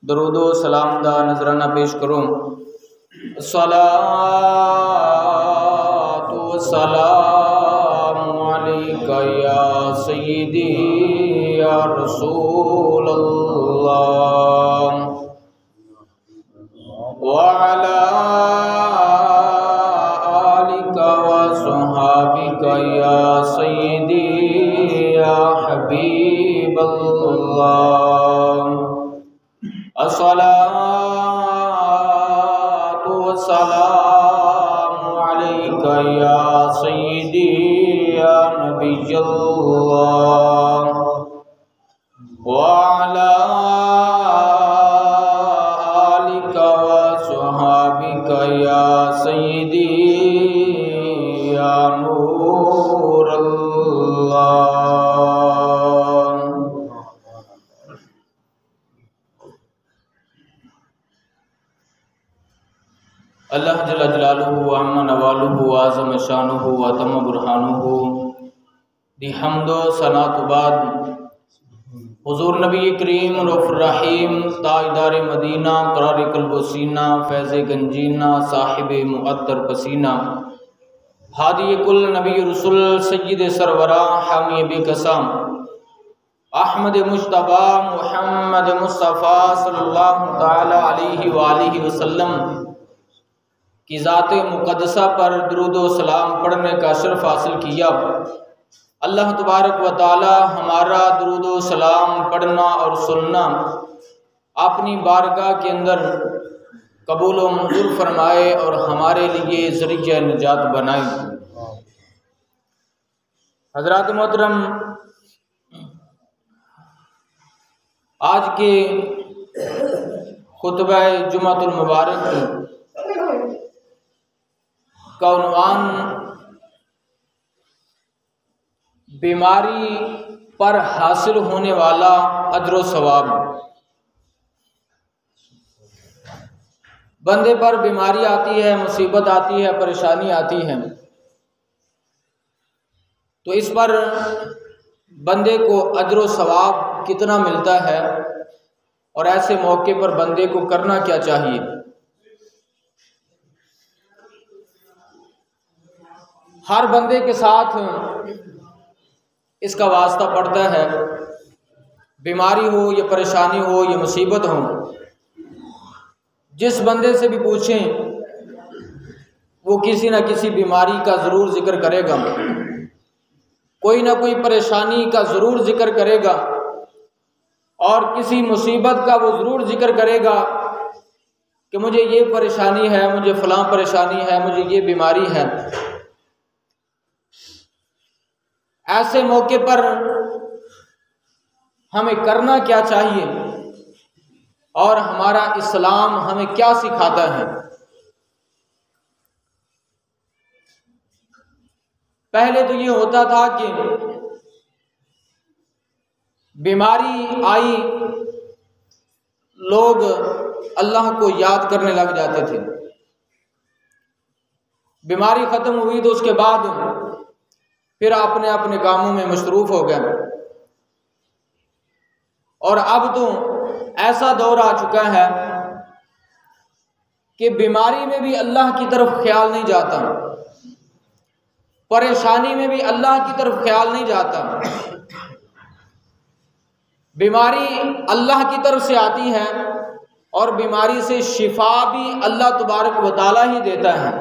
दरूदो सलाम दा नजराना पेश करूँ। सलातु वस्सलामु अलैका या सय्यदी या रसूल अल्लाह व अला आलिका व सहाबिका या सय्यदी या हबीब अल्लाह। अस्सलातु वस्सलामु अलैका या सय्यदी या नबियल्लाह व अला आलिका व सहाबिका या सय्यदी या नूरल्लाह। अल्लाह जल्ल जलालुहु व अम्मा नवालुहु व आज़म शानुहु व तम बुरहानुहु दी हम्दो सनात बाद हुज़ूर नबी करीम रऊफ़ुर रहीम ताजदार मदीना क़रार क़ल्ब व सीना फैज़ गंजीना साहिब मुअत्तर पसीना हादी कुल नबी रसूल सय्यद सरवरा हामी बेकसाम अहमद मुज्तबा मुहम्मद मुस्तफ़ा सल्लल्लाहु तआला अलैहि व आलिहि वसल्लम की ज़ात मुक़द्दसा पर दुरूद व सलाम पढ़ने का शर्फ हासिल किया। अल्लाह तबारक व ताला हमारा दुरूद व सलाम पढ़ना और सुनना अपनी बारगाह के अंदर कबूल व मंजूर फरमाए और हमारे लिए ज़रिया निजात बनाए। हज़रात मोहतरम, आज के खुतबा जुमातुल मुबारक का उन्वान बीमारी पर हासिल होने वाला अजर सवाब। बंदे पर बीमारी आती है, मुसीबत आती है, परेशानी आती है, तो इस पर बंदे को अजर सवाब कितना मिलता है और ऐसे मौके पर बंदे को करना क्या चाहिए। हर बंदे के साथ इसका वास्ता पड़ता है, बीमारी हो या परेशानी हो या मुसीबत हो। जिस बंदे से भी पूछें वो किसी न किसी बीमारी का ज़रूर जिक्र करेगा, कोई ना कोई परेशानी का ज़रूर जिक्र करेगा और किसी मुसीबत का वो ज़रूर जिक्र करेगा कि मुझे ये परेशानी है, मुझे फ़लाँ परेशानी है, मुझे ये बीमारी है। ऐसे मौके पर हमें करना क्या चाहिए और हमारा इस्लाम हमें क्या सिखाता है। पहले तो ये होता था कि बीमारी आई, लोग अल्लाह को याद करने लग जाते थे। बीमारी ख़त्म हुई तो उसके बाद फिर अपने अपने कामों में मशरूफ़ हो गए। और अब तो ऐसा दौर आ चुका है कि बीमारी में भी अल्लाह की तरफ ख्याल नहीं जाता, परेशानी में भी अल्लाह की तरफ ख्याल नहीं जाता। बीमारी अल्लाह की तरफ से आती है और बीमारी से शिफा भी अल्लाह तबारक व तआला ही देता है।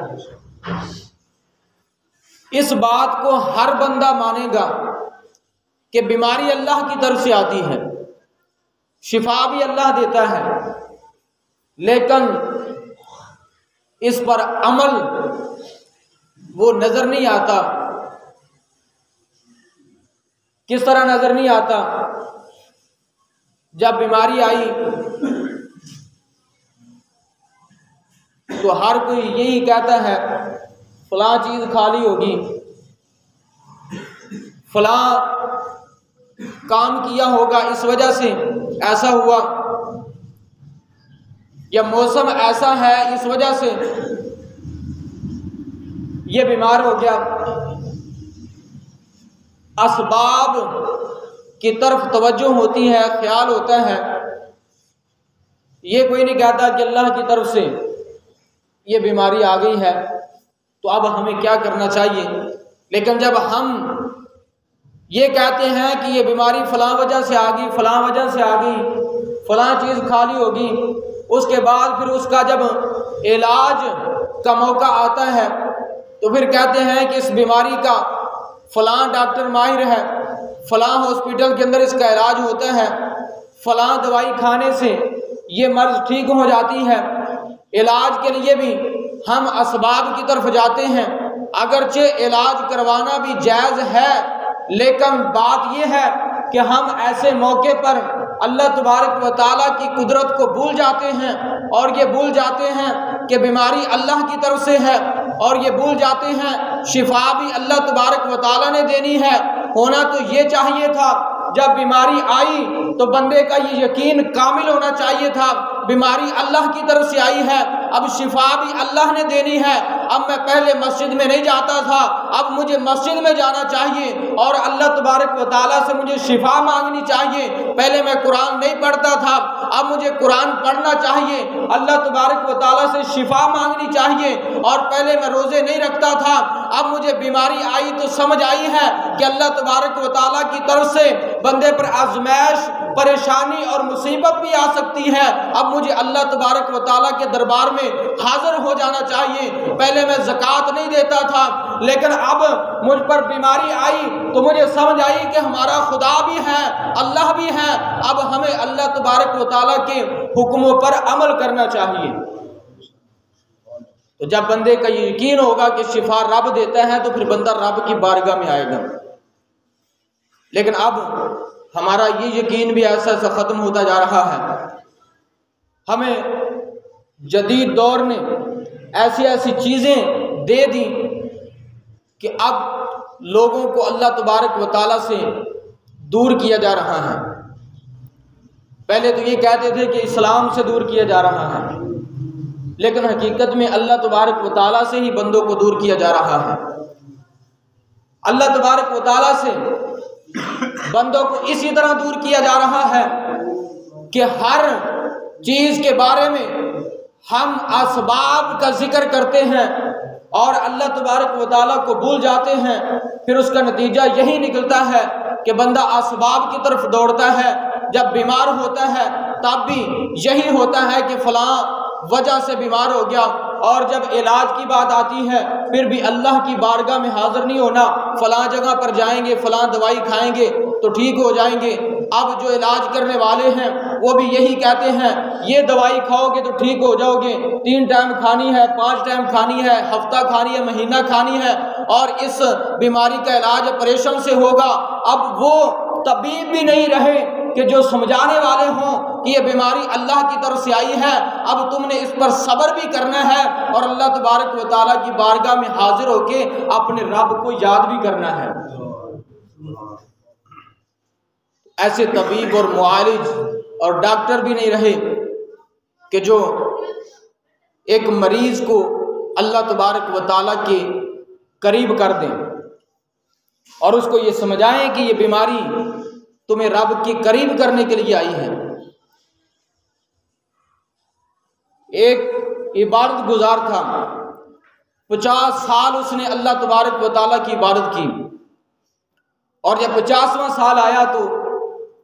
इस बात को हर बंदा मानेगा कि बीमारी अल्लाह की तरफ से आती है, शिफा भी अल्लाह देता है, लेकिन इस पर अमल वो नजर नहीं आता। किस तरह नजर नहीं आता? जब बीमारी आई तो हर कोई यही कहता है फलां चीज खा ली होगी, फलां काम किया होगा, इस वजह से ऐसा हुआ, या मौसम ऐसा है इस वजह से ये बीमार हो गया। असबाब की तरफ तवज्जो होती है, ख्याल होता है, ये कोई नहीं कहता कि अल्लाह की तरफ से ये बीमारी आ गई है तो अब हमें क्या करना चाहिए। लेकिन जब हम ये कहते हैं कि ये बीमारी फ़लाँ वजह से आ गई, फ़लाँ वजह से आ गई, फ़लाँ चीज़ खाली होगी, उसके बाद फिर उसका जब इलाज का मौका आता है तो फिर कहते हैं कि इस बीमारी का फ़लाँ डॉक्टर माहिर है, फ़लाँ हॉस्पिटल के अंदर इसका इलाज होता है, फ़लाँ दवाई खाने से ये मर्ज़ ठीक हो जाती है। इलाज के लिए भी हम असबाब की तरफ जाते हैं, अगरचे इलाज करवाना भी जायज़ है, लेकिन बात यह है कि हम ऐसे मौके पर अल्लाह तबारक व तआला की कुदरत को भूल जाते हैं और ये भूल जाते हैं कि बीमारी अल्लाह की तरफ से है, और ये भूल जाते हैं शिफा भी अल्लाह तबारक व तआला ने देनी है। होना तो ये चाहिए था जब बीमारी आई तो बंदे का ये यकीन कामिल होना चाहिए था बीमारी अल्लाह की तरफ से आई है, अब शिफा भी अल्लाह ने देनी है। अब मैं पहले मस्जिद में नहीं जाता था, अब मुझे मस्जिद में जाना चाहिए और अल्लाह तबारक व तआला से मुझे शिफा मांगनी चाहिए। पहले मैं कुरान नहीं पढ़ता था, अब मुझे कुरान पढ़ना चाहिए, अल्लाह तबारक व तआला से शिफा मांगनी चाहिए। और पहले मैं रोज़े नहीं रखता था, अब मुझे बीमारी आई तो समझ आई है कि अल्लाह तबारक व तआला की तरफ से बंदे पर आजमाइश, परेशानी और मुसीबत भी आ सकती है। अब मुझे अल्लाह तबारक व तआला के दरबार में हाजिर हो जाना चाहिए। पहले मैं ज़कात नहीं देता था, लेकिन अब मुझ पर बीमारी आई तो मुझे समझ आई कि हमारा खुदा भी है, अल्लाह भी है, अब हमें अल्लाह तबारक व तआला के हुक्मों पर अमल करना चाहिए। तो जब बंदे का यकीन होगा कि शिफा रब देता है तो फिर बंदा रब की बारगाह में आएगा। लेकिन अब हमारा ये यकीन भी ऐसा ऐसा ख़त्म होता जा रहा है। हमें जदीद दौर ने ऐसी ऐसी चीज़ें दे दी कि अब लोगों को अल्लाह तबारक व तआला से दूर किया जा रहा है। पहले तो ये कहते थे कि इस्लाम से दूर किया जा रहा है, लेकिन हकीकत में अल्लाह तबारक व तआला से ही बंदों को दूर किया जा रहा है। अल्लाह तबारक व तआला से बंदों को इसी तरह दूर किया जा रहा है कि हर चीज़ के बारे में हम असबाब का जिक्र करते हैं और अल्लाह तबारक व तआला को भूल जाते हैं। फिर उसका नतीजा यही निकलता है कि बंदा असबाब की तरफ दौड़ता है। जब बीमार होता है तब भी यही होता है कि फ़लाँ वजह से बीमार हो गया, और जब इलाज की बात आती है फिर भी अल्लाह की बारगाह में हाजिर नहीं होना। फ़लाँ जगह पर जाएंगे, फ़लाँ दवाई खाएंगे तो ठीक हो जाएंगे। अब जो इलाज करने वाले हैं वो भी यही कहते हैं ये दवाई खाओगे तो ठीक हो जाओगे, 3 टाइम खानी है, 5 टाइम खानी है, हफ्ता खानी है, महीना खानी है, और इस बीमारी का इलाज ऑपरेशन से होगा। अब वो तबीब भी नहीं रहे कि जो समझाने वाले हों कि ये बीमारी अल्लाह की तरफ से आई है, अब तुमने इस पर सब्र भी करना है और अल्लाह तबारक व तआला की बारगाह में हाजिर होके अपने रब को याद भी करना है। ऐसे तबीब और मुआलिज और डॉक्टर भी नहीं रहे कि जो एक मरीज को अल्लाह तबारक व तआला के करीब कर दें और उसको ये समझाएं कि ये बीमारी तुम्हें रब के करीब करने के लिए आई है। एक इबादत गुजार था, 50 साल उसने अल्लाह तबारक व तआला की इबादत की, और जब 50वां साल आया तो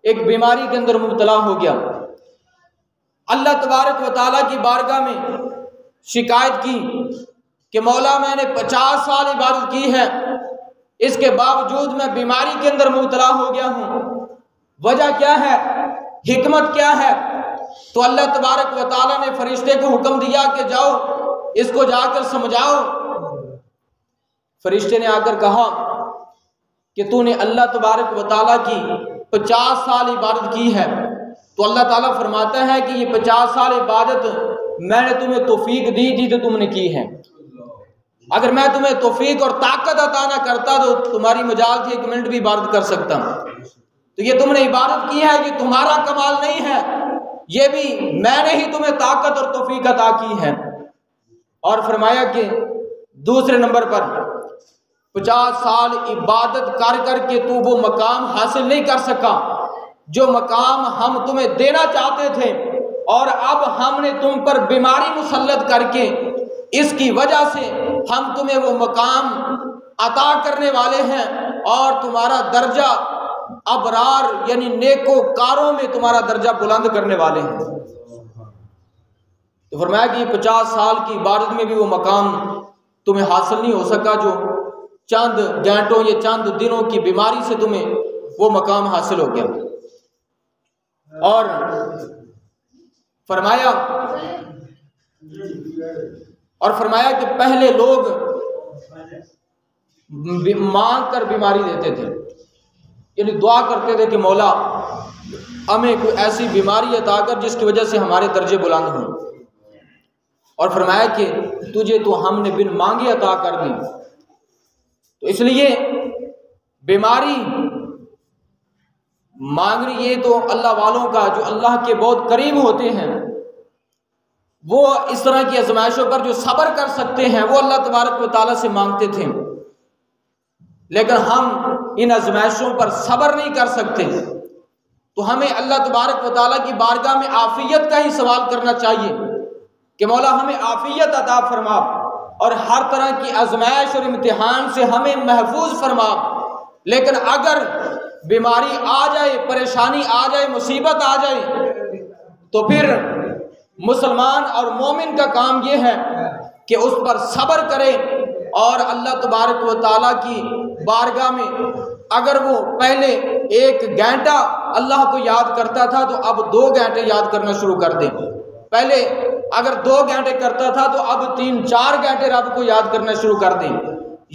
एक बीमारी के अंदर मुब्तला हो गया। अल्लाह तबारक व तआला की बारगाह में शिकायत की कि मौला मैंने 50 साल इबादत की है, इसके बावजूद मैं बीमारी के अंदर मुब्तला हो गया हूँ, वजह क्या है, हिकमत क्या है? तो अल्लाह तबारक व तआला ने फरिश्ते को हुक्म दिया कि जाओ इसको जाकर समझाओ। फरिश्ते ने आकर कहा कि तूने अल्लाह तबारक व तआला की 50 साल इबादत की है, तो अल्लाह ताला फरमाता है कि ये 50 साल इबादत मैंने तुम्हें तौफीक दी थी तो तुमने की है। अगर मैं तुम्हें तौफीक और ताकत अता ना करता तो तुम्हारी मजाल थी 1 मिनट भी इबादत कर सकता। तो ये तुमने इबादत की है, ये तुम्हारा कमाल नहीं है, ये भी मैंने ही तुम्हें ताकत और तौफीक अता की है। और फरमाया कि दूसरे नंबर पर 50 साल इबादत कर करके तू वो मकाम हासिल नहीं कर सका जो मकाम हम तुम्हें देना चाहते थे। और अब हमने तुम पर बीमारी मुसल्लत करके इसकी वजह से हम तुम्हें वो मकाम अता करने वाले हैं और तुम्हारा दर्जा अबरार यानी नेकोकारों में तुम्हारा दर्जा बुलंद करने वाले हैं। तो फरमाया कि 50 साल की इबादत में भी वो मकाम तुम्हें हासिल नहीं हो सका जो चंद घंटों या चंद दिनों की बीमारी से तुम्हें वो मकाम हासिल हो गया। और फरमाया कि पहले लोग मांग कर बीमारी देते थे, यानी दुआ करते थे कि मौला हमें कोई ऐसी बीमारी अता कर जिसकी वजह से हमारे दर्जे बुलंद हों। और फरमाया कि तुझे तो हमने बिन मांगे अता कर दी। तो इसलिए बीमारी मांगनी ये तो अल्लाह वालों का, जो अल्लाह के बहुत करीब होते हैं, वो इस तरह की आजमाइशों पर जो सब्र कर सकते हैं वो अल्लाह तबारक व तआला से मांगते थे। लेकिन हम इन आजमाइशों पर सब्र नहीं कर सकते, तो हमें अल्लाह तबारक व तआला की बारगाह में आफियत का ही सवाल करना चाहिए कि मौला हमें आफियत अता फरमा और हर तरह की आजमाइश और इम्तिहान से हमें महफूज फरमा। लेकिन अगर बीमारी आ जाए, परेशानी आ जाए, मुसीबत आ जाए, तो फिर मुसलमान और मोमिन का काम ये है कि उस पर सब्र करे और अल्लाह तबारक व तआला की बारगाह में अगर वो पहले 1 घंटा अल्लाह को याद करता था तो अब 2 घंटे याद करना शुरू कर दें। पहले अगर 2 घंटे करता था तो अब 3-4 घंटे रब को याद करना शुरू कर दें।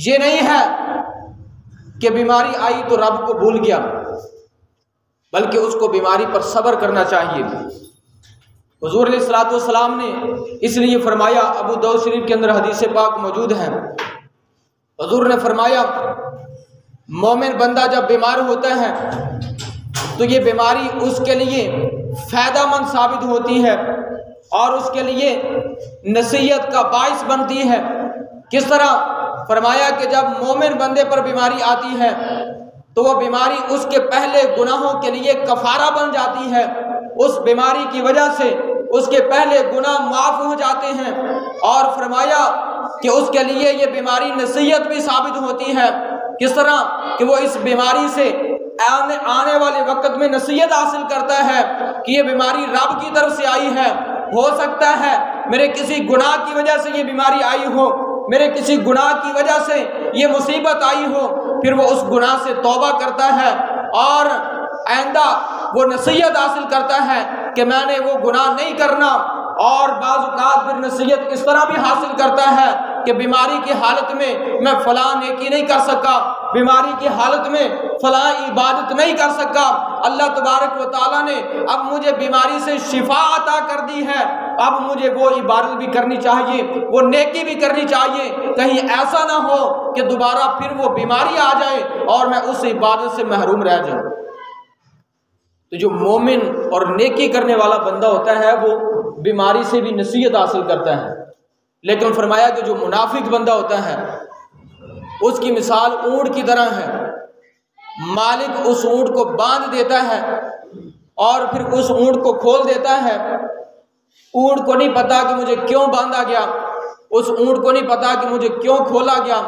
ये नहीं है कि बीमारी आई तो रब को भूल गया, बल्कि उसको बीमारी पर सब्र करना चाहिए। हुजूर अलैहिस्सलातु वस्सलाम ने इसलिए फरमाया, अबू दाऊद शरीफ के अंदर हदीस पाक मौजूद है, हुजूर ने फरमाया मोमिन बंदा जब बीमार होता है तो ये बीमारी उसके लिए फ़ायदामंद साबित होती है और उसके लिए नसीहत का बाइस बनती है। किस तरह? फरमाया कि जब मोमिन बंदे पर बीमारी आती है तो वह बीमारी उसके पहले गुनाहों के लिए कफारा बन जाती है। उस बीमारी की वजह से उसके पहले गुनाह माफ़ हो जाते हैं। और फरमाया कि उसके लिए ये बीमारी नसीहत भी साबित होती है। किस तरह? कि वो इस बीमारी से आने वाले वक्त में नसीहत हासिल करता है कि ये बीमारी रब की तरफ से आई है। हो सकता है मेरे किसी गुनाह की वजह से ये बीमारी आई हो, मेरे किसी गुनाह की वजह से ये मुसीबत आई हो। फिर वो उस गुनाह से तौबा करता है और आइंदा वो नसीहत हासिल करता है कि मैंने वो गुनाह नहीं करना। और बाज़ औक़ात फिर नसीहत इस तरह भी हासिल करता है कि बीमारी की हालत में मैं फ़लाँ नेकी नहीं कर सका, बीमारी की हालत में फ़लाँ इबादत नहीं कर सका। अल्लाह तबारक व तआला ने अब मुझे बीमारी से शिफा अता कर दी है, अब मुझे वो इबादत भी करनी चाहिए, वो नेकी भी करनी चाहिए। कहीं ऐसा ना हो कि दोबारा फिर वो बीमारी आ जाए और मैं उस इबादत से महरूम रह जाऊँ। तो जो मोमिन और नेकी करने वाला बंदा होता है वो बीमारी से भी नसीहत हासिल करता है। लेकिन फरमाया कि जो मुनाफिक बंदा होता है उसकी मिसाल ऊंट की तरह है। मालिक उस ऊंट को बांध देता है और फिर उस ऊंट को खोल देता है। ऊंट को नहीं पता कि मुझे क्यों बांधा गया, उस ऊंट को नहीं पता कि मुझे क्यों खोला गया।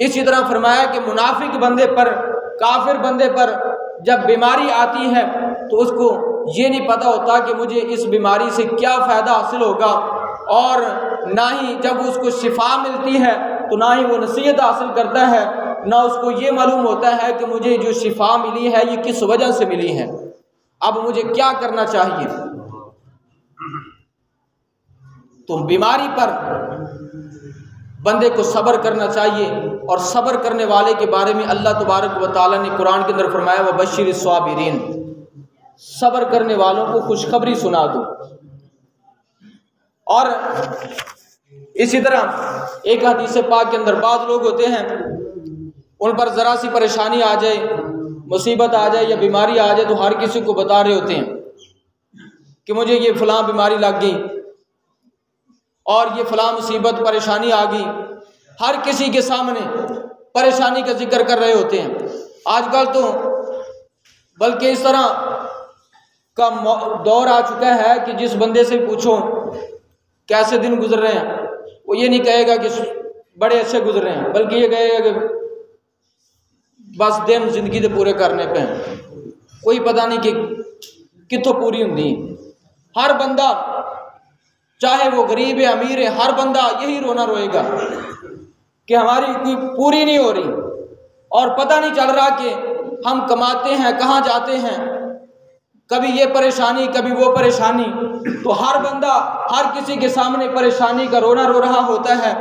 इसी तरह फरमाया कि मुनाफिक बंदे पर, काफिर बंदे पर जब बीमारी आती है तो उसको ये नहीं पता होता कि मुझे इस बीमारी से क्या फ़ायदा हासिल होगा, और ना ही जब उसको शिफा मिलती है तो ना ही वो नसीहत हासिल करता है, ना उसको ये मालूम होता है कि मुझे जो शिफा मिली है ये किस वजह से मिली है, अब मुझे क्या करना चाहिए। तो बीमारी पर बंदे को सब्र करना चाहिए। और सब्र करने वाले के बारे में अल्लाह तबारक व तआला ने कुरान के अंदर फरमाया व बशीर स्वाबिरीन, सब्र करने वालों को खुशखबरी सुना दो। और इसी तरह एक हदीस पाक के अंदर बाद लोग होते हैं उन पर ज़रा सी परेशानी आ जाए, मुसीबत आ जाए या बीमारी आ जाए तो हर किसी को बता रहे होते हैं कि मुझे ये फ़लाँ बीमारी लग गई और ये फ़लाँ मुसीबत परेशानी आ गई। हर किसी के सामने परेशानी का जिक्र कर रहे होते हैं। आजकल तो बल्कि इस तरह का दौर आ चुका है कि जिस बंदे से पूछो कैसे दिन गुजर रहे हैं, वो ये नहीं कहेगा कि बड़े अच्छे गुजर रहे हैं, बल्कि ये कहेगा कि बस दिन जिंदगी के पूरे करने पे हैं। कोई पता नहीं कि कितों पूरी होंगी। हर बंदा चाहे वो गरीब है अमीर है, हर बंदा यही रोना रोएगा कि हमारी कोई पूरी नहीं हो रही और पता नहीं चल रहा कि हम कमाते हैं कहाँ जाते हैं, कभी ये परेशानी कभी वो परेशानी। तो हर बंदा हर किसी के सामने परेशानी का रोना रो रहा होता है।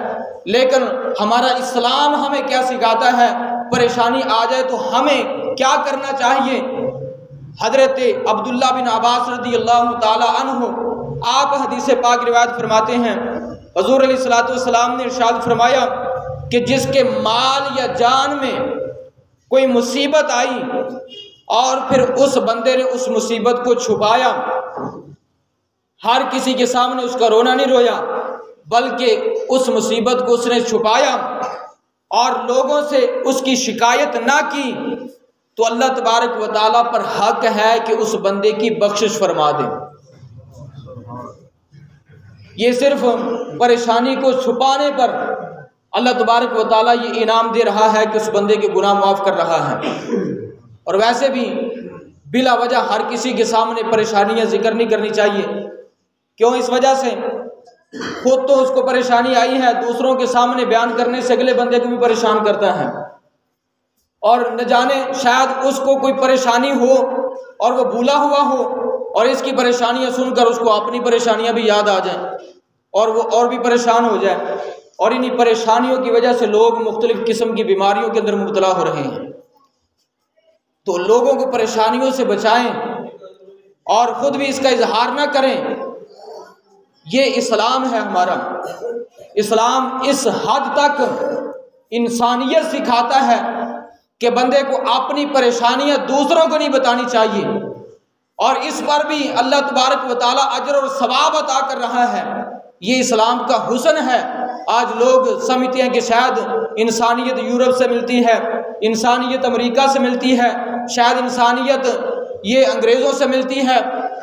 लेकिन हमारा इस्लाम हमें क्या सिखाता है, परेशानी आ जाए तो हमें क्या करना चाहिए। हजरत अब्दुल्ला बिन अब्बास रज़ी अल्लाह ताला अन्हु आप हदीस पाक रिवायत फरमाते हैं, हुज़ूर अलैहिस्सलातु वस्सलाम ने इरशाद फरमाया कि जिसके माल या जान में कोई मुसीबत आई और फिर उस बंदे ने उस मुसीबत को छुपाया, हर किसी के सामने उसका रोना नहीं रोया, बल्कि उस मुसीबत को उसने छुपाया और लोगों से उसकी शिकायत ना की, तो अल्लाह तबारक व तआला पर हक है कि उस बंदे की बख्शिश फरमा दे। ये सिर्फ परेशानी को छुपाने पर अल्लाह तबारक व तआला ये इनाम दे रहा है कि उस बंदे के गुनाह माफ़ कर रहा है। और वैसे भी बिला वजह हर किसी के सामने परेशानियां जिक्र नहीं करनी चाहिए। क्यों? इस वजह से खुद तो उसको परेशानी आई है, दूसरों के सामने बयान करने से अगले बंदे को भी परेशान करता है, और न जाने शायद उसको कोई परेशानी हो और वो भूला हुआ हो और इसकी परेशानियां सुनकर उसको अपनी परेशानियां भी याद आ जाएं और वो और भी परेशान हो जाए। और इन्हीं परेशानियों की वजह से लोग मुख्तलिफ किस्म की बीमारियों के अंदर मुब्तला हो रहे हैं। तो लोगों को परेशानियों से बचाएं और ख़ुद भी इसका इजहार ना करें। ये इस्लाम है हमारा। इस्लाम इस हद तक इंसानियत सिखाता है कि बंदे को अपनी परेशानियां दूसरों को नहीं बतानी चाहिए, और इस पर भी अल्लाह तबारक व तआला अजर और सवाब अता कर रहा है। ये इस्लाम का हुस्न है। आज लोग समझते हैं कि शायद इंसानियत यूरोप से मिलती है, इंसानियत अमेरिका से मिलती है, शायद इंसानियत ये अंग्रेज़ों से मिलती है।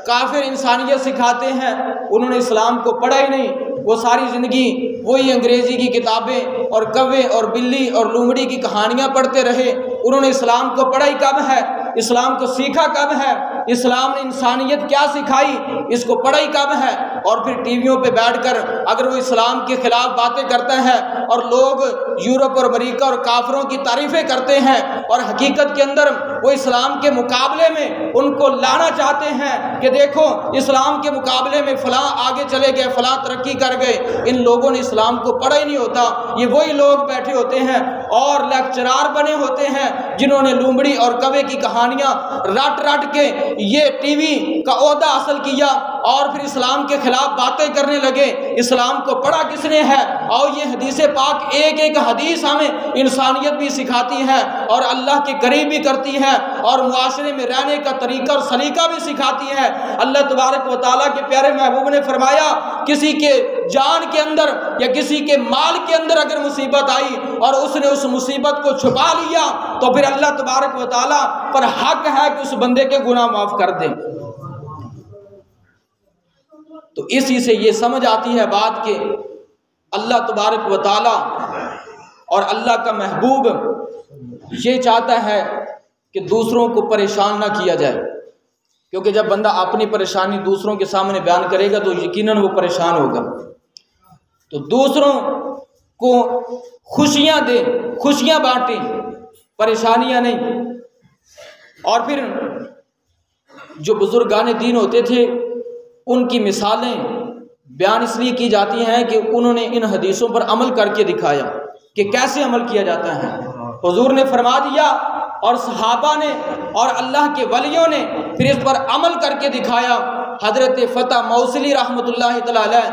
काफिर इंसानियत सिखाते हैं, उन्होंने इस्लाम को पढ़ा ही नहीं, वो सारी ज़िंदगी वही अंग्रेज़ी की किताबें और कव्वे और बिल्ली और लूमड़ी की कहानियाँ पढ़ते रहे। उन्होंने इस्लाम को पढ़ा ही कब है, इस्लाम को सीखा कब है, इस्लाम ने इंसानियत क्या सिखाई इसको पढ़ा ही कब है। और फिर टीवियों पे बैठकर अगर वो इस्लाम के खिलाफ बातें करता है और लोग यूरोप और अमेरिका और काफिरों की तारीफ़ें करते हैं और हकीकत के अंदर वो इस्लाम के मुकाबले में उनको लाना चाहते हैं कि देखो इस्लाम के मुकाबले में फ़लाँ आगे चले गए, फ़लाँ तरक्की कर गए। इन लोगों ने इस्लाम को पढ़ा ही नहीं होता। ये वही लोग बैठे होते हैं और लेक्चरार बने होते हैं जिन्होंने लूमड़ी और कव्वे की कहानियाँ रट रट के ये टीवी का ओहदा हासिल किया और फिर इस्लाम के खिलाफ बातें करने लगे। इस्लाम को पढ़ा किसने है? और ये हदीस पाक एक एक हदीस हमें इंसानियत भी सिखाती है और अल्लाह के करीब भी करती है और मुआशरे में रहने का तरीका और सलीका भी सिखाती है। अल्लाह तबारक व तआला के प्यारे महबूब ने फरमाया, किसी के जान के अंदर या किसी के माल के अंदर अगर मुसीबत आई और उसने उस मुसीबत को छुपा लिया तो फिर अल्लाह तबारक व तआला पर हक है कि उस बंदे के गुनाह माफ कर दे। तो इसी से ये समझ आती है बात कि अल्लाह तबारक व तआला और अल्लाह का महबूब ये चाहता है कि दूसरों को परेशान ना किया जाए, क्योंकि जब बंदा अपनी परेशानी दूसरों के सामने बयान करेगा तो यकीनन वो परेशान होगा। तो दूसरों को खुशियां दे, खुशियां बांटे, परेशानियां नहीं। और फिर जो बुजुर्गान दीन होते थे उनकी मिसालें बयान इसलिए की जाती हैं कि उन्होंने इन हदीसों पर अमल करके दिखाया कि कैसे अमल किया जाता है। हुजूर ने फरमा दिया और सहाबा ने और अल्लाह के वलियों ने फिर इस पर अमल करके दिखाया। हजरत फ़तह मौसली रहमतुल्लाहि तआला अलैह,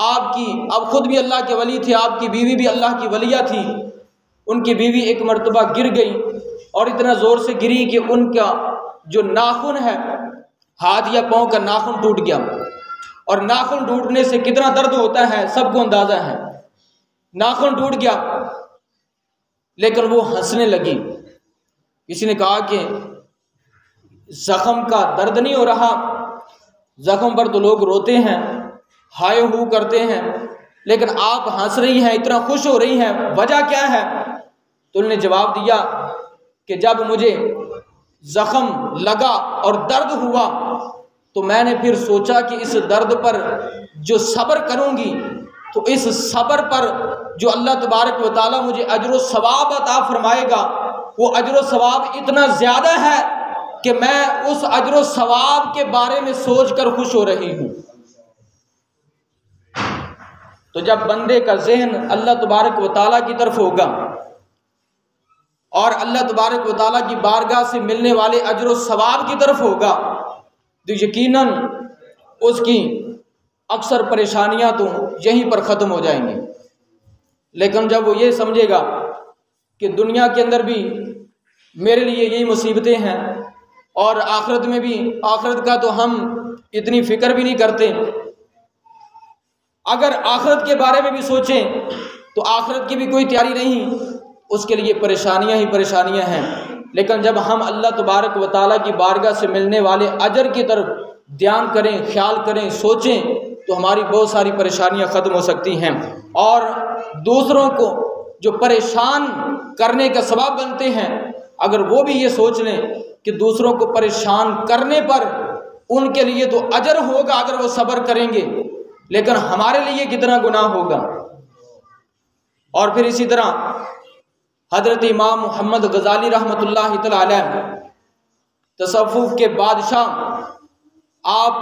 आपकी अब खुद भी अल्लाह के वली थे, आपकी बीवी भी अल्लाह की वलिया थी। उनकी बीवी एक मरतबा गिर गई और इतना ज़ोर से गिरी कि उनका जो नाखून है, हाथ या पाँव का नाखून टूट गया। और नाखून टूटने से कितना दर्द होता है सबको अंदाज़ा है। नाखून टूट गया लेकिन वो हंसने लगी। किसी ने कहा कि ज़ख़म का दर्द नहीं हो रहा। ज़ख़म पर तो लोग रोते हैं, हाय हू करते हैं, लेकिन आप हंस रही हैं, इतना खुश हो रही हैं, वजह क्या है? तो उन्होंने जवाब दिया कि जब मुझे ज़ख़म लगा और दर्द हुआ तो मैंने फिर सोचा कि इस दर्द पर जो सब्र करूँगी तो इस सब्र पर जो अल्लाह तबारक व तआला मुझे अजर व सवाब अता फरमाएगा, वो अजर व सवाब इतना ज़्यादा है कि मैं उस अजर व सवाब के बारे में सोच कर खुश हो रही हूँ। तो जब बंदे का ज़हन अल्लाह तबारक व तआला की तरफ होगा और अल्लाह तबारक व तआला की बारगाह से मिलने वाले अजर व सवाब की तरफ होगा तो यकीनन उसकी अक्सर परेशानियां तो यहीं पर ख़त्म हो जाएंगी। लेकिन जब वो ये समझेगा कि दुनिया के अंदर भी मेरे लिए यही मुसीबतें हैं और आखिरत में भी, आखिरत का तो हम इतनी फ़िक्र भी नहीं करते, अगर आखिरत के बारे में भी सोचें तो आखिरत की भी कोई तैयारी नहीं, उसके लिए परेशानियां ही परेशानियां हैं। लेकिन जब हम अल्लाह तबारक व तआला की बारगाह से मिलने वाले अजर की तरफ ध्यान करें, ख्याल करें, सोचें तो हमारी बहुत सारी परेशानियां ख़त्म हो सकती हैं। और दूसरों को जो परेशान करने का सबब बनते हैं, अगर वो भी ये सोच लें कि दूसरों को परेशान करने पर उनके लिए तो अजर होगा अगर वो सब्र करेंगे, लेकिन हमारे लिए कितना गुनाह होगा। और फिर इसी तरह हज़रत इमाम मोहम्मद गज़ाली रहमतुल्लाहि तआला अलैह तसव्वुफ़ के बादशाह, आप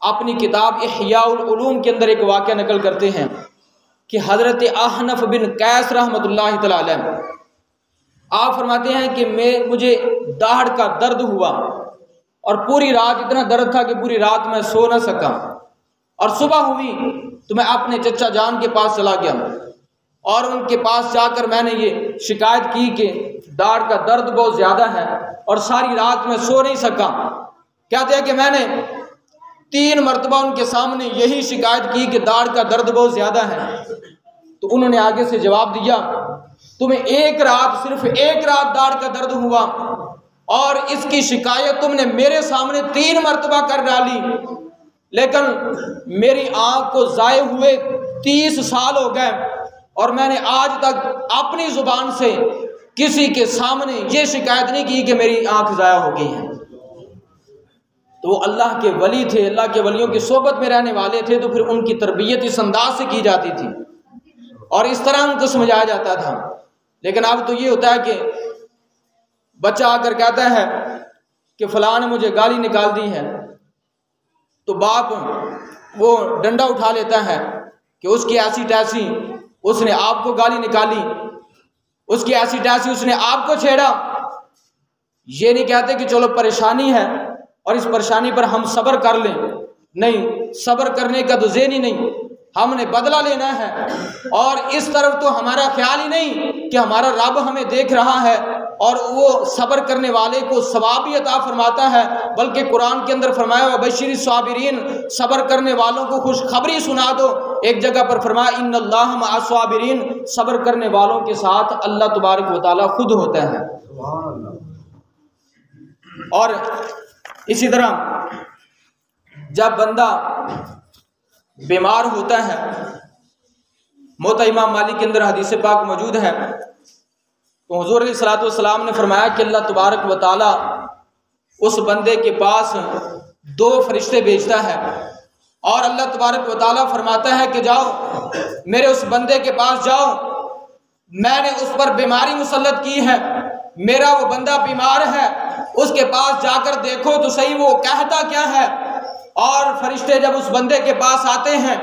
अपनी किताब इहयाउल उलूम के अंदर एक वाक़या नकल करते हैं कि हज़रत अहनफ़ बिन कैस रहमतुल्लाहि तआला अलैह आप फरमाते हैं कि मुझे दाढ़ का दर्द हुआ और पूरी रात इतना दर्द था कि पूरी रात मैं सो न सका, और सुबह हुई तो मैं अपने चचा जान के पास चला गया और उनके पास जाकर मैंने ये शिकायत की कि दाढ़ का दर्द बहुत ज़्यादा है और सारी रात में सो नहीं सका। कहते हैं कि मैंने 3 मरतबा उनके सामने यही शिकायत की कि दाढ़ का दर्द बहुत ज़्यादा है। तो उन्होंने आगे से जवाब दिया, तुम्हें एक रात, सिर्फ एक रात दाढ़ का दर्द हुआ और इसकी शिकायत तुमने मेरे सामने 3 मरतबा कर डाली, लेकिन मेरी आँख को ज़ाये हुए 30 साल हो गए और मैंने आज तक अपनी ज़ुबान से किसी के सामने ये शिकायत नहीं की कि मेरी आँख ज़ाया हो गई है। तो वो अल्लाह के वली थे, अल्लाह के वलियों की सोबत में रहने वाले थे, तो फिर उनकी तरबियत इस अंदाज से की जाती थी और इस तरह उनको समझाया जाता था। लेकिन अब तो ये होता है कि बच्चा आकर कहता है कि फ़लाँ ने मुझे गाली निकाल दी है, तो बाप वो डंडा उठा लेता है कि उसकी ऐसी तैसी उसने आपको गाली निकाली, उसकी ऐसी तैसी उसने आपको छेड़ा। ये नहीं कहते कि चलो परेशानी है और इस परेशानी पर हम सब्र कर लें, नहीं, सब्र करने का तो ज़हन ही नहीं, हमने बदला लेना है। और इस तरफ तो हमारा ख्याल ही नहीं कि हमारा रब हमें देख रहा है और वो सब्र करने वाले को सवाब भी अता फरमाता है, बल्कि कुरान के अंदर फरमाया व बशीर साबिरीन, सब्र करने वालों को खुशखबरी सुना दो। एक जगह पर फरमाया इन्नल्लाह मअस साबिरीन, सब्र करने वालों के साथ अल्लाह तबारक व तआला खुद होता है। और इसी तरह जब बंदा बीमार होता है, मोता इमाम मालिक के अंदर हदीस पाक मौजूद है, तो हुज़ूर अलैहिस्सलातु वस्सलाम ने फरमाया कि अल्लाह तबारक व तआला उस बंदे के पास 2 फरिश्ते भेजता है और अल्लाह तबारक व तआला फरमाता है कि जाओ मेरे उस बंदे के पास जाओ, मैंने उस पर बीमारी मुसल्लत की है, मेरा वो बंदा बीमार है, उसके पास जाकर देखो तो सही वो कहता क्या है। और फरिश्ते जब उस बंदे के पास आते हैं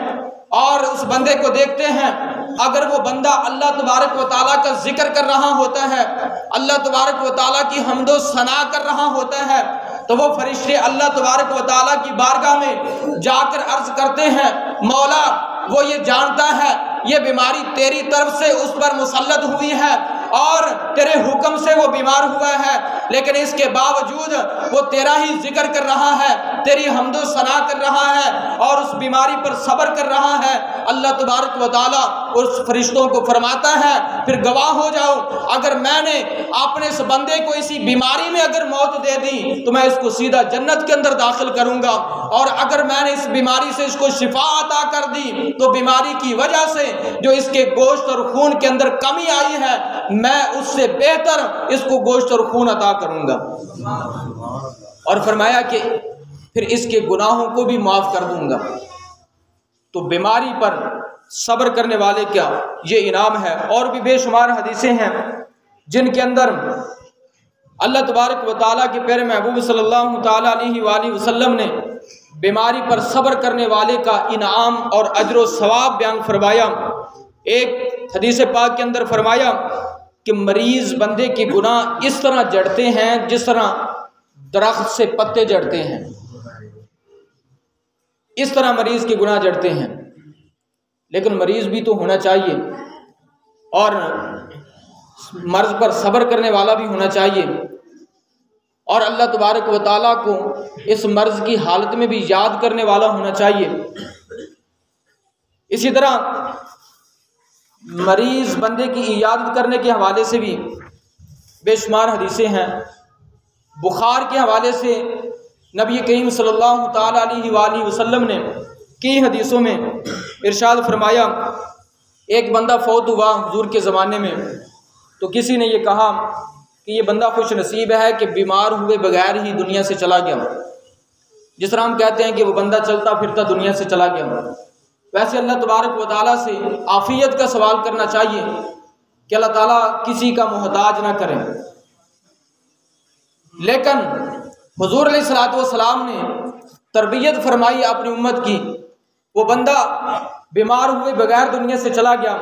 और उस बंदे को देखते हैं, अगर वो बंदा अल्लाह तबारक व तआला का जिक्र कर रहा होता है, अल्लाह तबारक व तआला की हम्दो सना कर रहा होता है, तो वो फरिश्ते अल्लाह तबारक व तआला की बारगाह में जाकर अर्ज करते हैं, मौला वो ये जानता है ये बीमारी तेरी तरफ से उस पर मुसल्लत हुई है और तेरे हुक्म से वो बीमार हुआ है, लेकिन इसके बावजूद वो तेरा ही जिक्र कर रहा है, तेरी हम्दो सना कर रहा है और उस बीमारी पर सब्र कर रहा है। अल्लाह तबारक व तआला उस फरिश्तों को फरमाता है, फिर गवाह हो जाओ, अगर मैंने अपने इस बंदे को इसी बीमारी में अगर मौत दे दी तो मैं इसको सीधा जन्नत के अंदर दाखिल करूंगा, और अगर मैंने इस बीमारी से इसको शिफा अता कर दी तो बीमारी की वजह से जो इसके गोश्त और खून के अंदर कमी आई है मैं उससे बेहतर इसको गोश्त और खून अता करूंगा। और फरमाया कि फिर इसके गुनाहों को भी माफ कर दूंगा। तो बीमारी पर सब्र करने वाले क्या ये इनाम है। और भी बेशुमार हदीसें हैं जिनके अंदर अल्लाह तबारक व तआला के प्यारे महबूब सल्लल्लाहु तआला अलैहि वसल्लम ने बीमारी पर सब्र करने वाले का इनाम और अजर व सवाब बयान फरमाया। एक हदीस पाक के अंदर फरमाया कि मरीज बंदे के गुनाह इस तरह जड़ते हैं जिस तरह दरख्त से पत्ते जड़ते हैं, इस तरह मरीज के गुनाह जड़ते हैं। लेकिन मरीज भी तो होना चाहिए और मर्ज पर सब्र करने वाला भी होना चाहिए, और अल्लाह तबारक व तआला को इस मर्ज की हालत में भी याद करने वाला होना चाहिए। इसी तरह मरीज बंदे की इयादत करने के हवाले से भी बेशुमार हदीसें हैं। बुखार के हवाले से नबी करीम सल्लल्लाहु तआला अलैहि वसल्लम ने कई हदीसों में इरशाद फरमाया, एक बंदा फौत हुआ हुजूर के ज़माने में, तो किसी ने ये कहा कि ये बंदा खुश नसीब है कि बीमार हुए बगैर ही दुनिया से चला गया। जिस तरह हम कहते हैं कि वो बंदा चलता फिरता दुनिया से चला गया, वैसे अल्लाह तबारक व तआला से आफियत का सवाल करना चाहिए कि अल्लाह ताला किसी का मोहताज ना करें। लेकिन हुजूर अलैहिस्सलातु वस्सलाम ने तरबियत फरमाई अपनी उम्मत की, वो बंदा बीमार हुए बगैर दुनिया से चला गया।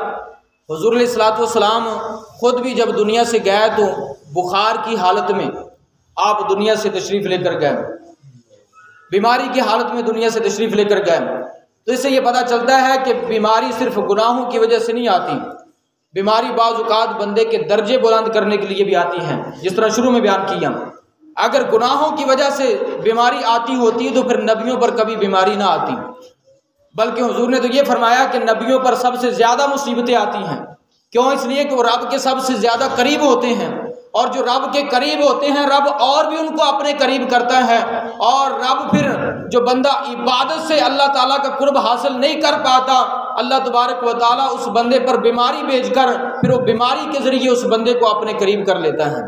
हुजूर अलैहिस्सलातु वस्सलाम खुद भी जब दुनिया से गए तो बुखार की हालत में आप दुनिया से तशरीफ़ लेकर गए, बीमारी की हालत में दुनिया से तशरीफ़ लेकर गए। तो इससे ये पता चलता है कि बीमारी सिर्फ गुनाहों की वजह से नहीं आती, बीमारी बाज़ औक़ात बंदे के दर्जे बुलंद करने के लिए भी आती है। जिस तरह शुरू में बयान किया, अगर गुनाहों की वजह से बीमारी आती होती तो फिर नबियों पर कभी बीमारी ना आती, बल्कि हुजूर ने तो ये फरमाया कि नबियों पर सबसे ज़्यादा मुसीबतें आती हैं। क्यों? इसलिए कि वो रब के सबसे ज़्यादा करीब होते हैं, और जो रब के करीब होते हैं रब और भी उनको अपने करीब करता है। और रब फिर जो बंदा इबादत से अल्लाह ताला का कुर्ब हासिल नहीं कर पाता, अल्लाह तबारक व तआला उस बंदे पर बीमारी भेजकर फिर वो बीमारी के ज़रिए उस बंदे को अपने करीब कर लेता है।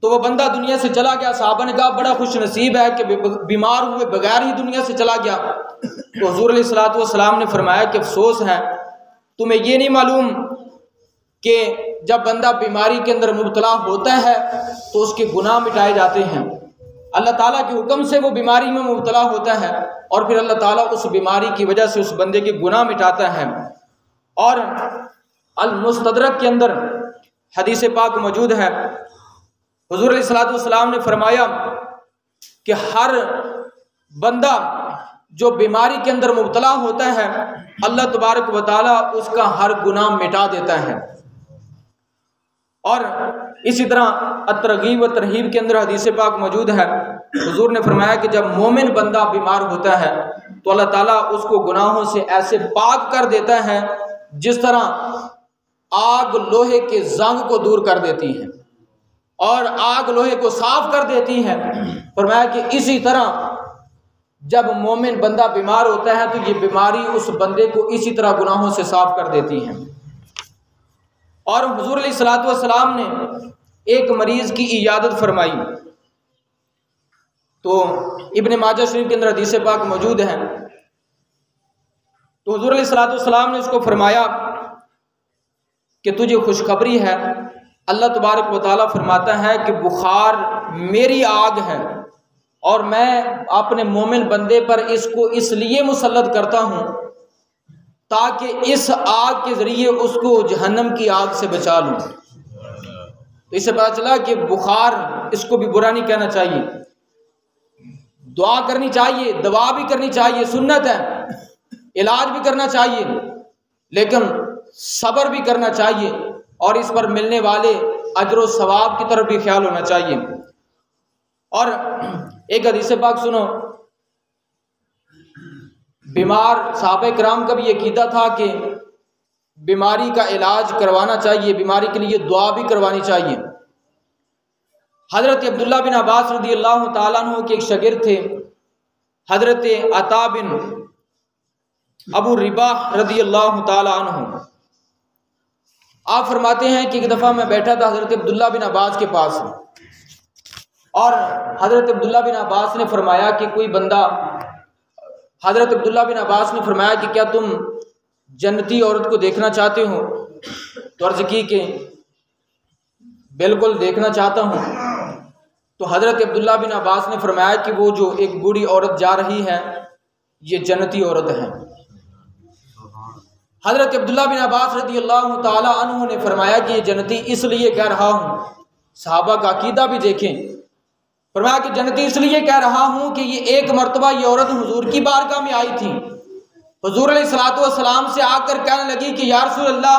तो वो बंदा दुनिया से चला गया, सहाबा ने कहा बड़ा खुश नसीब है कि बीमार हुए बगैर ही दुनिया से चला गया। तो हुजूर अलैहिस्सलातु वस्सलाम ने फरमाया कि अफसोस है, तुम्हें ये नहीं मालूम कि जब बंदा बीमारी के अंदर मुब्तला होता है तो उसके गुनाह मिटाए जाते हैं। अल्लाह ताला के हुक्म से वो बीमारी में मुब्तला होता है और फिर अल्लाह ताला उस बीमारी की वजह से उस बंदे के गुनाह मिटाता है। और अल मुस्तदरक के अंदर हदीस पाक मौजूद है, हुजूर अलैहिस्सलातु वस्सलाम ने फरमाया कि हर बंदा जो बीमारी के अंदर मुब्तला होता है अल्लाह तबारक व तआला उसका हर गुनाह मिटा देता है। और इसी तरह अत-तरगीब व तरहीब के अंदर हदीस पाक मौजूद है, हुजूर ने फरमाया कि जब मोमिन बंदा बीमार होता है तो अल्लाह ताला उसको गुनाहों से ऐसे पाक कर देता है जिस तरह आग लोहे के जंग को दूर कर देती है और आग लोहे को साफ कर देती है। फरमाया कि इसी तरह जब मोमिन बंदा बीमार होता है तो ये बीमारी उस बंदे को इसी तरह गुनाहों से साफ कर देती है। और हुजूर अलैहिस्सलातु वस्सलाम ने एक मरीज की इयादत फरमाई, तो इब्ने माजा शरीफ के अंदर हदीस पाक मौजूद है। तो हुजूर अलैहिस्सलातु वस्सलाम ने उसको फरमाया कि तुझे खुशखबरी है, अल्लाह तबारक व तआला फरमाता है कि बुखार मेरी आग है और मैं अपने मोमिन बंदे पर इसको इसलिए मुसल्लत करता हूँ ताकि इस आग के ज़रिए उसको जहन्नम की आग से बचा लूँ। तो इससे पता चला कि बुखार, इसको भी बुरा नहीं कहना चाहिए, दुआ करनी चाहिए, दवा भी करनी चाहिए, सुन्नत है, इलाज भी करना चाहिए, लेकिन सब्र भी करना चाहिए और इस पर मिलने वाले अजर व सवाब की तरफ भी ख्याल होना चाहिए। और एक हदीस पाक सुनो, बीमार सहाबा किराम का भी ये अकीदा था कि बीमारी का इलाज करवाना चाहिए, बीमारी के लिए दुआ भी करवानी चाहिए। हज़रत अब्दुल्ला बिन अब्बास रज़ी अल्लाह तआला अन्हु के एक शागिर्द थे, हज़रत अता बिन अबू रिबाह रज़ी अल्लाह तआला अन्हु। आप फरमाते हैं कि एक दफ़ा मैं बैठा था हज़रत अब्दुल्ला बिन अब्बास के पास, और हज़रत अब्दुल्ला बिन अब्बास ने फरमाया कि कोई बंदा, हज़रत अब्दुल्ला बिन अब्बास ने फरमाया कि क्या तुम जन्नती औरत को देखना चाहते हो? तो अर्ज़ की कि बिल्कुल देखना चाहता हूँ। तो हज़रत अब्दुल्ला बिन अब्बास ने फरमाया कि वो जो एक बूढ़ी औरत जा रही है ये जन्नती औरत है। हज़रत अब्दुल्ला बिन अब्बास रज़ी अल्लाह तआला अन्हु ने फरमाया कि ये जन्नती इसलिए कह रहा हूँ, सहाबा का अकीदा भी देखें, फरमाया कि जन्नती इसलिए कह रहा हूँ कि ये एक मरतबा ये औरत हुजूर की बारगाह में आई थी, हुजूर अलैहिस्सलातु वस्सलाम से आकर कहने लगी कि या रसूल अल्लाह,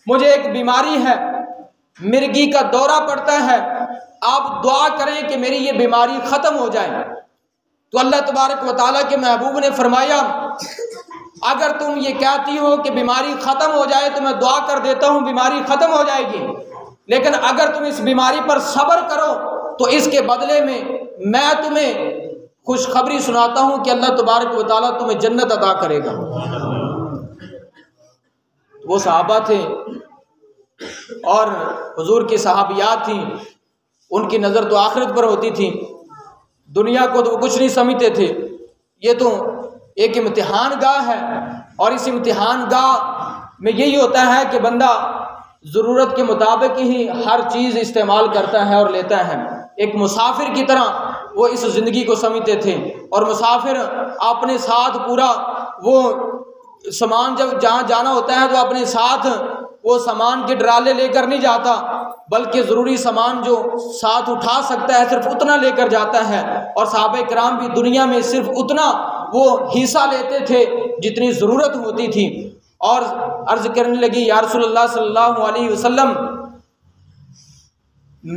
मुझे एक बीमारी है, मिर्गी का दौरा पड़ता है, आप दुआ करें कि मेरी ये बीमारी ख़त्म हो जाए। तो अल्लाह तबारक व तआला के महबूब ने फरमाया, अगर तुम ये कहती हो कि बीमारी ख़त्म हो जाए तो मैं दुआ कर देता हूँ, बीमारी ख़त्म हो जाएगी, लेकिन अगर तुम इस बीमारी पर सब्र करो तो इसके बदले में मैं तुम्हें खुशखबरी सुनाता हूँ कि अल्लाह तबारक व तआला तुम्हें जन्नत अता करेगा। वो सहाबा थे और हुजूर की सहाबियात थी, उनकी नज़र तो आखिरत पर होती थी, दुनिया को तो वो कुछ नहीं समझते थे। ये तो एक इम्तिहान गाह है, और इस इम्तिहान गाह में यही होता है कि बंदा ज़रूरत के मुताबिक ही हर चीज़ इस्तेमाल करता है और लेता है। एक मुसाफिर की तरह वो इस ज़िंदगी को समझते थे, और मुसाफिर अपने साथ पूरा वो सामान, जब जहाँ जाना होता है तो अपने साथ वो सामान के डराले लेकर नहीं जाता, बल्कि ज़रूरी सामान जो साथ उठा सकता है सिर्फ उतना लेकर जाता है। और सहाबा किराम भी दुनिया में सिर्फ उतना वो हिस्सा लेते थे जितनी ज़रूरत होती थी। और अर्ज़ करने लगी, या रसूलल्लाह सल्लल्लाहु अलैहि वसल्लम,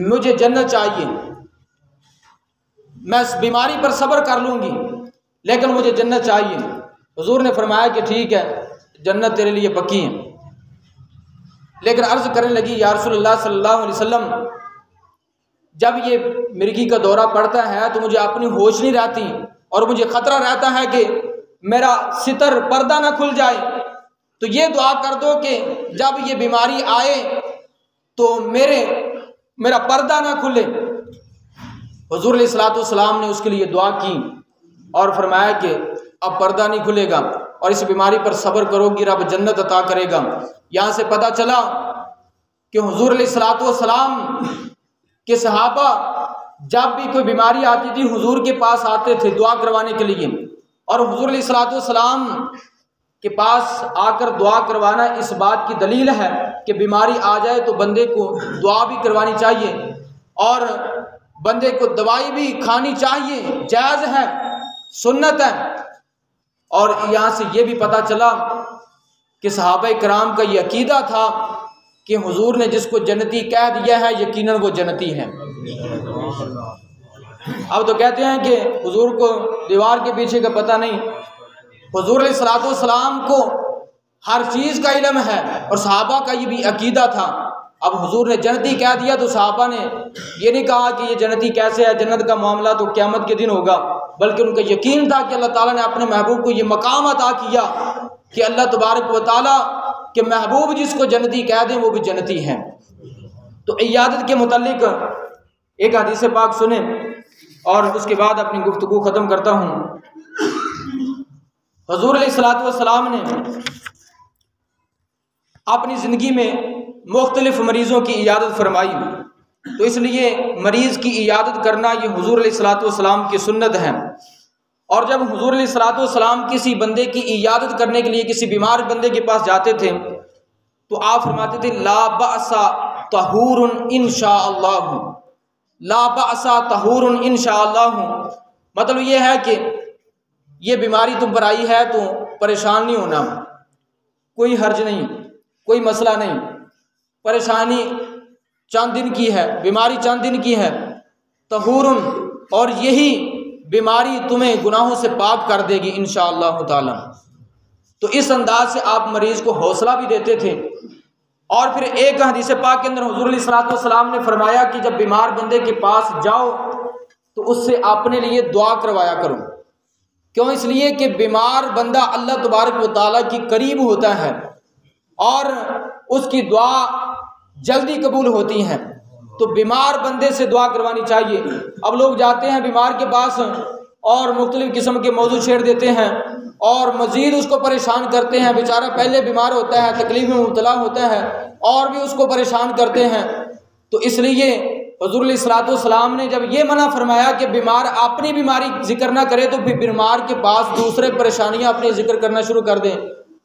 मुझे जन्नत चाहिए, मैं इस बीमारी पर सब्र कर लूँगी लेकिन मुझे जन्नत चाहिए। हुजूर ने फरमाया कि ठीक है, जन्नत तेरे लिए पक्की है। लेकिन अर्ज़ करने लगी, या रसूलल्लाह सल्लल्लाहु अलैहि वसल्लम, जब ये मिर्गी का दौरा पड़ता है तो मुझे अपनी होश नहीं रहती, और मुझे ख़तरा रहता है कि मेरा सितर पर्दा ना खुल जाए, तो ये दुआ कर दो कि जब ये बीमारी आए तो मेरा पर्दा ना खुले। हुजूर अलैहिस्सलातु वस्सलाम ने उसके लिए दुआ की और फरमाया कि अब पर्दा नहीं खुलेगा और इस बीमारी पर सब्र करोगी, रब जन्नत अता करेगा। यहाँ से पता चला कि हुजूर अलैहिस्सलातु वस्सलाम के सहाबा जब भी कोई बीमारी आती थी हुजूर के पास आते थे दुआ करवाने के लिए, और हुजूर अलैहिस्सलातु वस्सलाम के पास आकर दुआ करवाना इस बात की दलील है कि बीमारी आ जाए तो बंदे को दुआ भी करवानी चाहिए और बंदे को दवाई भी खानी चाहिए, जायज़ है, सुन्नत है। और यहाँ से ये भी पता चला कि सहाबा किराम का ये अकीदा था कि हुजूर ने जिसको जन्नती कह दिया है यकीनन वो जन्नती है। अब तो कहते हैं कि हुजूर को दीवार के पीछे का पता नहीं, हुजूर अलैहिस्सलातु वस्सलाम को हर चीज़ का इल्म है, और सहाबा का ये भी अकीदा था। अब हुजूर ने जन्नती कह दिया तो सहाबा ने ये नहीं कहा कि ये जन्नती कैसे है, जन्नत का मामला तो क़यामत के दिन होगा, बल्कि उनका यकीन था कि अल्लाह ताला ने अपने महबूब को ये मकाम अता किया कि अल्लाह तबारक व ताला के महबूब जिसको जन्नती कह दें वो भी जन्नती हैं। तो इयादत के मुतालिक एक हदीस पाक सुने और उसके बाद अपनी गुफ्तगू ख़त्म करता हूँ। हुजूर अलैहिस्सलातु वस्सलाम ने अपनी ज़िंदगी में मुख्तलिफ़ मरीज़ों की इयादत फरमाई, तो इसलिए मरीज़ की इयादत करना ये हुजूर अलैहिस्सलातु वस्सलाम की सुन्नत है। और जब हुजूर अलैहिस्सलातु वस्सलाम किसी बंदे की इयादत करने के लिए किसी बीमार बंदे के पास जाते थे तो आप फरमाते थे ला बअसा तहूरुन इंशाअल्लाह, ला बअसा तहूरुन इंशाअल्लाह। मतलब ये है कि ये बीमारी तुम पर आई है तो परेशान नहीं होना, कोई हर्ज नहीं, कोई मसला नहीं, परेशानी चंद दिन की है, बीमारी चंद दिन की है, तहूरुन, और यही बीमारी तुम्हें गुनाहों से पाक कर देगी इंशाअल्लाह ताला। तो इस अंदाज से आप मरीज़ को हौसला भी देते थे। और फिर एक हदीस पाक के अंदर हुज़ूर अलैहिस्सलातु वस्सलाम ने फरमाया कि जब बीमार बंदे के पास जाओ तो उससे अपने लिए दुआ करवाया करो। क्यों? इसलिए कि बीमार बंदा अल्लाह तबारक व तआला की करीब होता है और उसकी दुआ जल्दी कबूल होती हैं। तो बीमार बंदे से दुआ करवानी चाहिए। अब लोग जाते हैं बीमार के पास और मुख्तलिफ़ किस्म के मौजू छेड़ देते हैं और मज़ीद उसको परेशान करते हैं। बेचारा पहले बीमार होता है, तकलीफ़ में मुब्तला होता है और भी उसको परेशान करते हैं। तो इसलिए हुज़ूर अलैहिस्सलातु वस्सलाम ने जब ये मना फरमाया कि बीमार अपनी बीमारी जिक्र ना करे तो फिर बीमार के पास दूसरे परेशानियां अपनी जिक्र करना शुरू कर दें,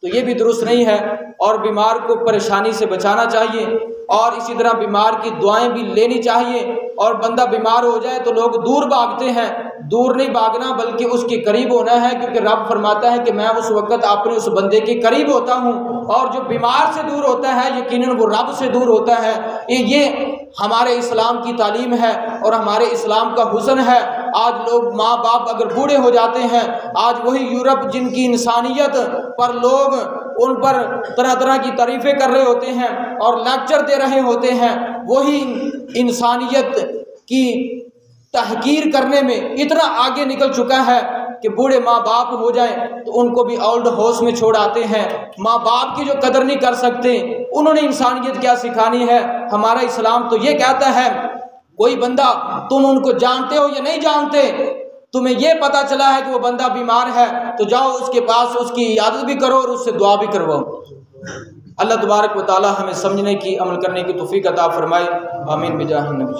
तो ये भी दुरुस्त नहीं है। और बीमार को परेशानी से बचाना चाहिए और इसी तरह बीमार की दुआएं भी लेनी चाहिए। और बंदा बीमार हो जाए तो लोग दूर भागते हैं, दूर नहीं भागना बल्कि उसके करीब होना है, क्योंकि रब फरमाता है कि मैं उस वक़्त अपने उस बंदे के करीब होता हूँ। और जो बीमार से दूर होता है यकीनन वो रब से दूर होता है। ये हमारे इस्लाम की तालीम है और हमारे इस्लाम का हुस्न है। आज लोग माँ बाप अगर बूढ़े हो जाते हैं, आज वही यूरोप जिनकी इंसानियत पर लोग उन पर तरह तरह की तारीफ़ें कर रहे होते हैं और लेक्चर दे रहे होते हैं, वही इंसानियत की तहकीर करने में इतना आगे निकल चुका है कि बूढ़े माँ बाप हो जाएं तो उनको भी ओल्ड हाउस में छोड़ आते हैं। माँ बाप की जो कदर नहीं कर सकते, उन्होंने इंसानियत क्या सिखानी है। हमारा इस्लाम तो ये कहता है कोई बंदा तुम उनको जानते हो या नहीं जानते, तुम्हें ये पता चला है कि वो बंदा बीमार है तो जाओ उसके पास उसकी इयादत भी करो और उससे दुआ भी करवाओ। अल्लाह तबारक व तआला हमें समझने की, अमल करने की तौफीक अता फरमाए। आमीन बिजाह नबी।